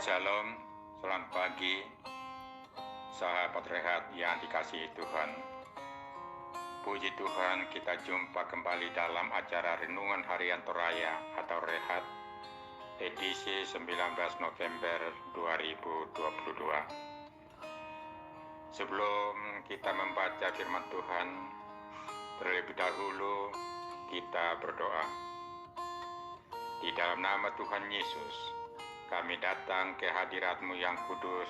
Shalom, selamat pagi, sahabat rehat yang dikasihi Tuhan. Puji Tuhan, kita jumpa kembali dalam acara Renungan Harian Toraya atau Rehat, edisi 19 November 2022. Sebelum kita membaca firman Tuhan, terlebih dahulu kita berdoa. Di dalam nama Tuhan Yesus, kami datang ke hadirat-Mu yang kudus,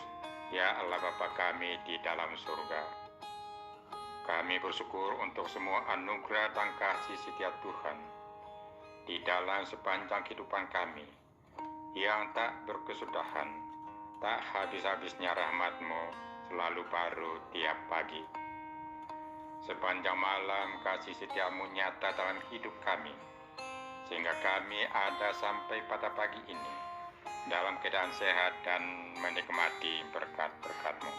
ya Allah Bapa kami di dalam surga. Kami bersyukur untuk semua anugerah dan kasih setia Tuhan di dalam sepanjang kehidupan kami, yang tak berkesudahan, tak habis-habisnya rahmat-Mu selalu baru tiap pagi. Sepanjang malam kasih setia-Mu nyata dalam hidup kami, sehingga kami ada sampai pada pagi ini dalam keadaan sehat dan menikmati berkat-berkat-Mu.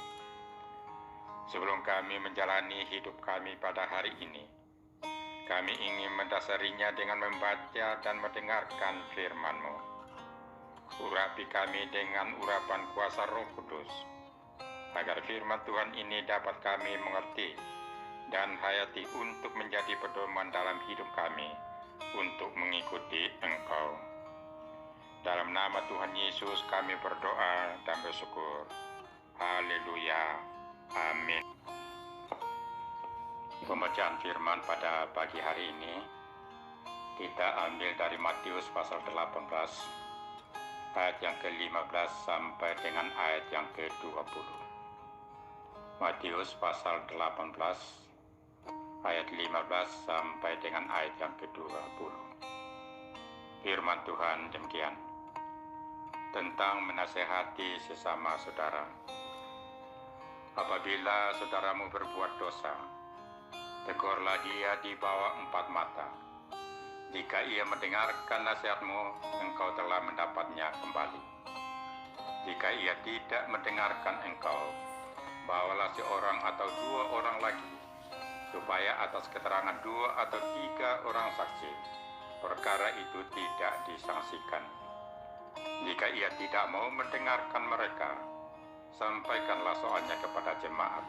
Sebelum kami menjalani hidup kami pada hari ini, kami ingin mendasarinya dengan membaca dan mendengarkan firman-Mu. Urapi kami dengan urapan kuasa Roh Kudus, agar firman Tuhan ini dapat kami mengerti dan hayati untuk menjadi pedoman dalam hidup kami untuk mengikuti Engkau. Dalam nama Tuhan Yesus kami berdoa dan bersyukur. Haleluya. Amin. Pembacaan firman pada pagi hari ini kita ambil dari Matius pasal 18 ayat yang ke-15 sampai dengan ayat yang ke-20. Matius pasal 18 ayat 15 sampai dengan ayat yang ke-20. Firman Tuhan demikian, tentang menasehati sesama saudara. Apabila saudaramu berbuat dosa, tegurlah dia di bawah 4 mata. Jika ia mendengarkan nasihatmu, engkau telah mendapatnya kembali. Jika ia tidak mendengarkan engkau, bawalah seorang atau 2 orang lagi, supaya atas keterangan 2 atau 3 orang saksi, perkara itu tidak disangsikan. Jika ia tidak mau mendengarkan mereka, sampaikanlah soalnya kepada jemaat.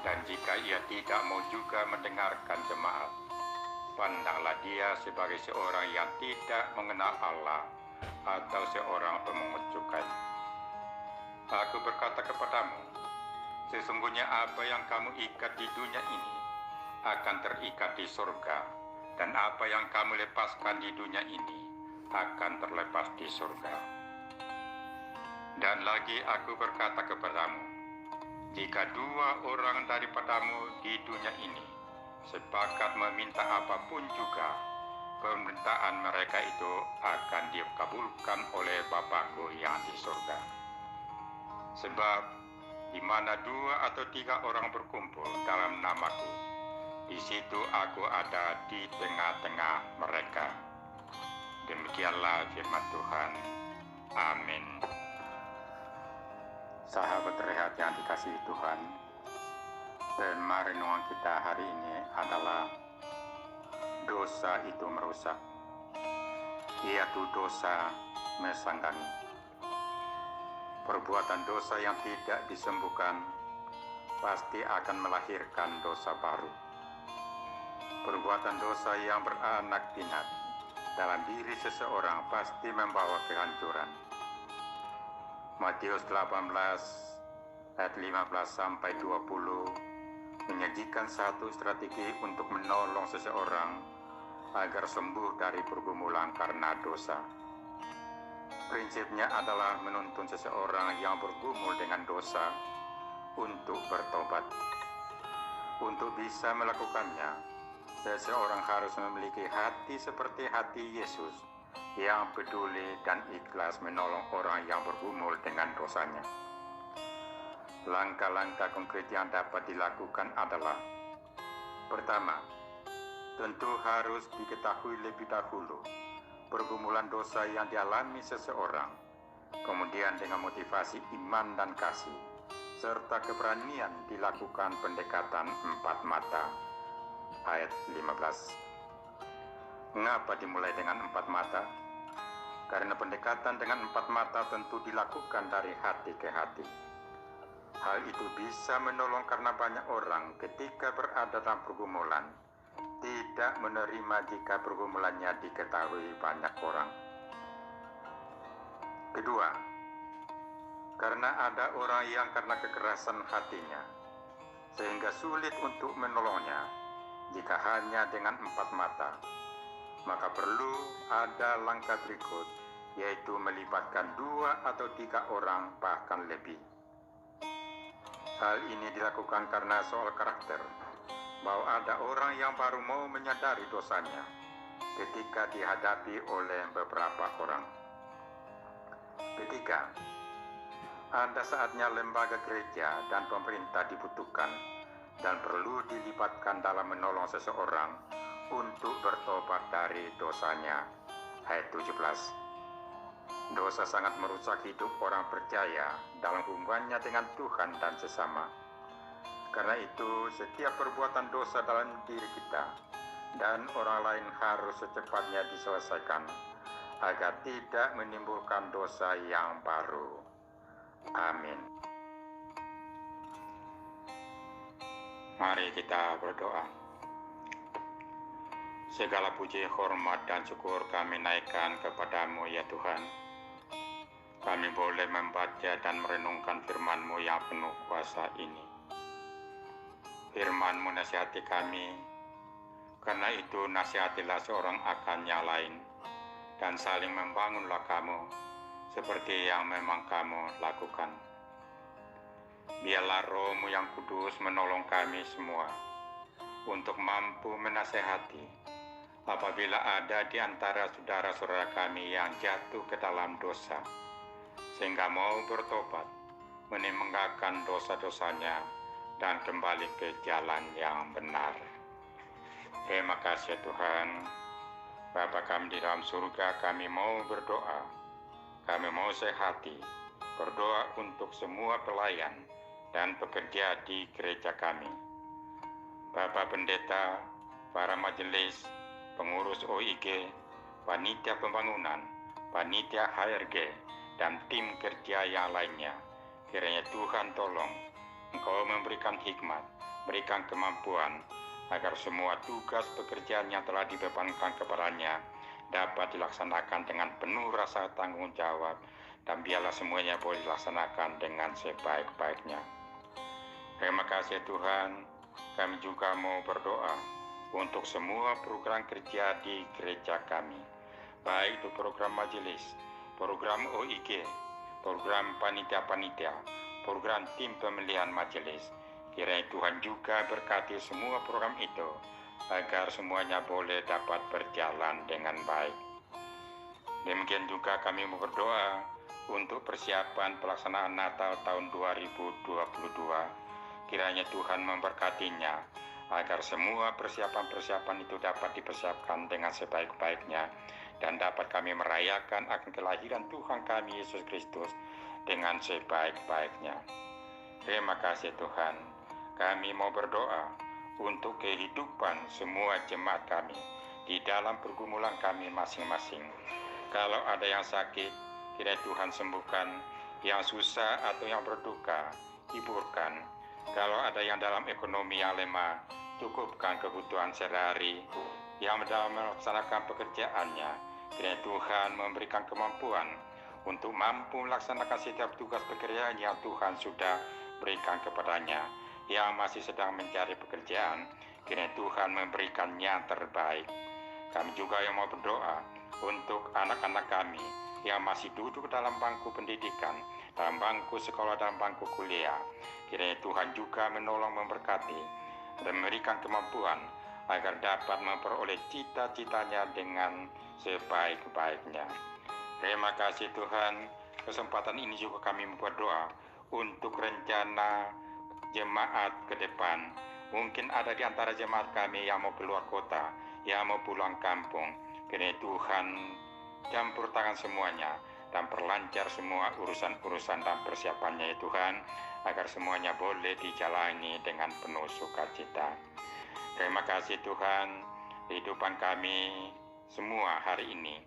Dan jika ia tidak mau juga mendengarkan jemaat, pandanglah dia sebagai seorang yang tidak mengenal Allah atau seorang pemungut cukai. Aku berkata kepadamu, sesungguhnya apa yang kamu ikat di dunia ini akan terikat di surga, dan apa yang kamu lepaskan di dunia ini akan terlepas di surga. Dan lagi aku berkata kepadamu, jika 2 orang daripadamu di dunia ini sepakat meminta apapun juga, permintaan mereka itu akan dikabulkan oleh Bapa-Ku yang di surga. Sebab di mana 2 atau 3 orang berkumpul dalam nama-Ku, di situ aku ada di tengah-tengah mereka. Demikianlah firman Tuhan. Amin. Sahabat rehat yang dikasihi Tuhan, tema renungan kita hari ini adalah dosa itu merusak, yaitu dosa mesanggangi. Perbuatan dosa yang tidak disembuhkan pasti akan melahirkan dosa baru. Perbuatan dosa yang beranak pinak dalam diri seseorang pasti membawa kehancuran. Matius 18 ayat 15 sampai 20 menyajikan satu strategi untuk menolong seseorang agar sembuh dari pergumulan karena dosa. Prinsipnya adalah menuntun seseorang yang bergumul dengan dosa untuk bertobat. Untuk bisa melakukannya, seseorang harus memiliki hati seperti hati Yesus, yang peduli dan ikhlas menolong orang yang bergumul dengan dosanya. Langkah-langkah konkret yang dapat dilakukan adalah: pertama, tentu harus diketahui lebih dahulu pergumulan dosa yang dialami seseorang. Kemudian dengan motivasi iman dan kasih, serta keberanian dilakukan pendekatan 4 mata. Ayat 15. Mengapa dimulai dengan 4 mata? karena pendekatan dengan 4 mata tentu dilakukan dari hati ke hati. Hal itu bisa menolong karena banyak orang ketika berada dalam pergumulan tidak menerima jika pergumulannya diketahui banyak orang. Kedua, karena ada orang yang karena kekerasan hatinya sehingga sulit untuk menolongnya jika hanya dengan 4 mata, maka perlu ada langkah berikut, yaitu melibatkan 2 atau 3 orang bahkan lebih. Hal ini dilakukan karena soal karakter, bahwa ada orang yang baru mau menyadari dosanya ketika dihadapi oleh beberapa orang. Ketiga, ada saatnya lembaga gereja dan pemerintah dibutuhkan dan perlu dilibatkan dalam menolong seseorang untuk bertobat dari dosanya. Ayat 17. Dosa sangat merusak hidup orang percaya dalam hubungannya dengan Tuhan dan sesama. Karena itu, setiap perbuatan dosa dalam diri kita dan orang lain harus secepatnya diselesaikan agar tidak menimbulkan dosa yang baru. Amin. Mari kita berdoa. Segala puji, hormat, dan syukur kami naikkan kepadamu ya Tuhan. Kami boleh membaca dan merenungkan firman-Mu yang penuh kuasa ini. Firman-Mu nasihati kami, karena itu nasihatilah seorang akan yang lain, dan saling membangunlah kamu, seperti yang memang kamu lakukan. Biarlah Roh-Mu yang kudus menolong kami semua, untuk mampu menasehati, apabila ada di antara saudara-saudara kami yang jatuh ke dalam dosa, sehingga mau bertobat, meninggalkan dosa-dosanya, dan kembali ke jalan yang benar. Terima kasih Tuhan. Bapa kami di dalam surga, kami mau berdoa, kami mau sehati, berdoa untuk semua pelayan dan pekerja di gereja kami. Bapak Pendeta, para majelis, pengurus OIG, panitia pembangunan, panitia HRG, dan tim kerja yang lainnya. Kiranya Tuhan tolong Engkau memberikan hikmat, berikan kemampuan, agar semua tugas pekerjaan yang telah dibebankan kepadanya dapat dilaksanakan dengan penuh rasa tanggung jawab, dan biarlah semuanya boleh dilaksanakan dengan sebaik-baiknya. Terima kasih Tuhan. Kami juga mau berdoa untuk semua program kerja di gereja kami, baik itu program majelis, program OIG, program panitia-panitia, program tim pemilihan majelis. Kiranya Tuhan juga berkati semua program itu, agar semuanya boleh dapat berjalan dengan baik. Demikian juga kami berdoa untuk persiapan pelaksanaan Natal tahun 2022. Kiranya Tuhan memberkatinya, agar semua persiapan-persiapan itu dapat dipersiapkan dengan sebaik-baiknya, dan dapat kami merayakan akan kelahiran Tuhan kami Yesus Kristus dengan sebaik-baiknya. Terima kasih Tuhan. Kami mau berdoa untuk kehidupan semua jemaat kami di dalam pergumulan kami masing-masing. Kalau ada yang sakit, kiranya Tuhan sembuhkan. Yang susah atau yang berduka, hiburkan. Kalau ada yang dalam ekonomi yang lemah, cukupkan kebutuhan sehari-hari. Yang dalam melaksanakan pekerjaannya, kiranya Tuhan memberikan kemampuan untuk mampu melaksanakan setiap tugas pekerjaan yang Tuhan sudah berikan kepadanya. Yang masih sedang mencari pekerjaan, kiranya Tuhan memberikannya yang terbaik. Kami juga yang mau berdoa untuk anak-anak kami yang masih duduk dalam bangku pendidikan, dalam bangku sekolah dan bangku kuliah. Kiranya Tuhan juga menolong, memberkati, dan memberikan kemampuan agar dapat memperoleh cita-citanya dengan sebaik-baiknya. Terima kasih Tuhan. Kesempatan ini juga kami berdoa untuk rencana jemaat ke depan. Mungkin ada di antara jemaat kami yang mau keluar kota, yang mau pulang kampung. Kiranya Tuhan campur tangan semuanya dan perlancar semua urusan-urusan dan persiapannya ya Tuhan, agar semuanya boleh dijalani dengan penuh sukacita. Terima kasih Tuhan. Kehidupan kami semua hari ini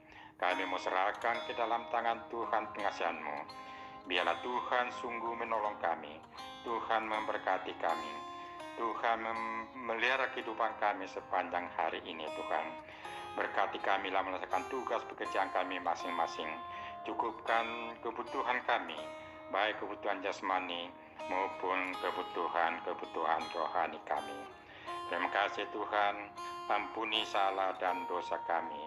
kami mau serahkan ke dalam tangan Tuhan pengasihan-Mu. Biarlah Tuhan sungguh menolong kami, Tuhan memberkati kami, Tuhan memelihara kehidupan kami sepanjang hari ini Tuhan. Berkati kami dalam melaksanakan tugas pekerjaan kami masing-masing. Cukupkan kebutuhan kami, baik kebutuhan jasmani maupun kebutuhan rohani kami. Terima kasih Tuhan, ampuni salah dan dosa kami.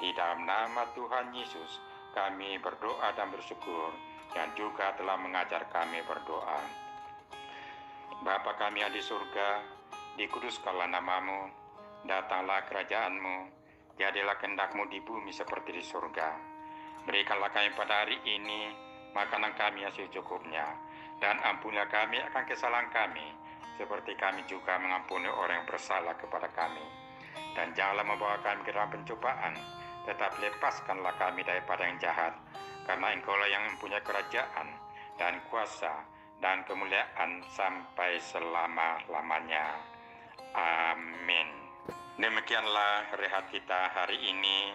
Di dalam nama Tuhan Yesus, kami berdoa dan bersyukur, dan juga telah mengajar kami berdoa. Bapa kami yang di surga, dikuduskanlah nama-Mu, datanglah kerajaan-Mu, jadilah kehendak-Mu di bumi seperti di surga. Berikanlah kami pada hari ini makanan kami yang secukupnya, dan ampunilah kami akan kesalahan kami, seperti kami juga mengampuni orang yang bersalah kepada kami. Dan janganlah membawa kami ke dalam pencobaan, tetapi lepaskanlah kami daripada yang jahat, karena Engkaulah yang mempunyai kerajaan dan kuasa dan kemuliaan sampai selama-lamanya. Amin. Demikianlah rehat kita hari ini,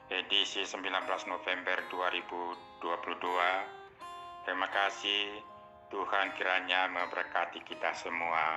edisi 19 November 2022. Terima kasih, Tuhan kiranya memberkati kita semua.